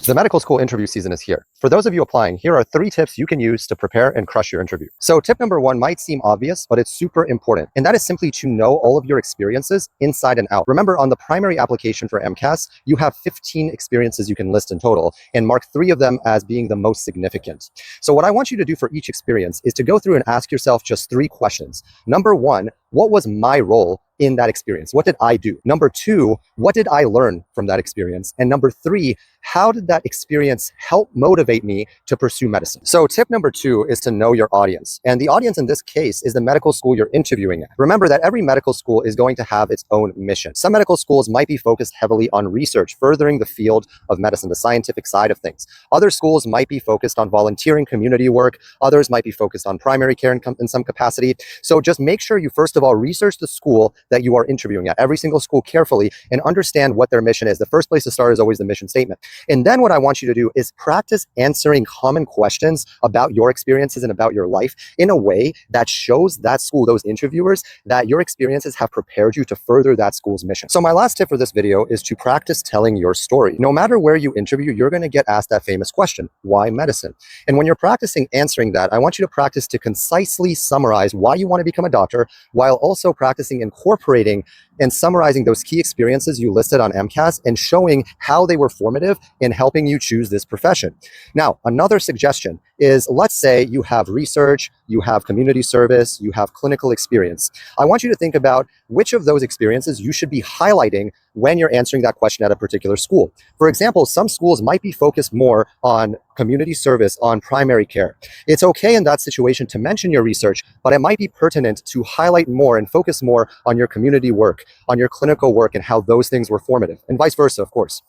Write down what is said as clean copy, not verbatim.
The medical school interview season is here. For those of you applying, here are 3 tips you can use to prepare and crush your interview. So tip number 1 might seem obvious, but it's super important. And that is simply to know all of your experiences inside and out. Remember, on the primary application for MCAS, you have 15 experiences you can list in total and mark 3 of them as being the most significant. So what I want you to do for each experience is to go through and ask yourself just 3 questions. Number 1, what was my role in that experience? What did I do? Number 2, what did I learn from that experience? And number 3, how did that experience help motivate me to pursue medicine? So tip number 2 is to know your audience. And the audience in this case is the medical school you're interviewing at. Remember that every medical school is going to have its own mission. Some medical schools might be focused heavily on research, furthering the field of medicine, the scientific side of things. Other schools might be focused on volunteering, community work. Others might be focused on primary care in some capacity. So just make sure you first of all research the school that you are interviewing at, every single school carefully, and understand what their mission is. The first place to start is always the mission statement. And then what I want you to do is practice answering common questions about your experiences and about your life in a way that shows that school, those interviewers, that your experiences have prepared you to further that school's mission. So my last tip for this video is to practice telling your story. No matter where you interview, you're going to get asked that famous question, why medicine? And when you're practicing answering that, I want you to practice to concisely summarize why you want to become a doctor, while also practicing incorporating and summarizing those key experiences you listed on MCAS and showing how they were formative in helping you choose this profession. Now, another suggestion is, let's say you have research, you have community service, you have clinical experience. I want you to think about which of those experiences you should be highlighting when you're answering that question at a particular school. For example, some schools might be focused more on community service, on primary care. It's okay in that situation to mention your research, but it might be pertinent to highlight more and focus more on your community work, on your clinical work, and how those things were formative, and vice versa, of course.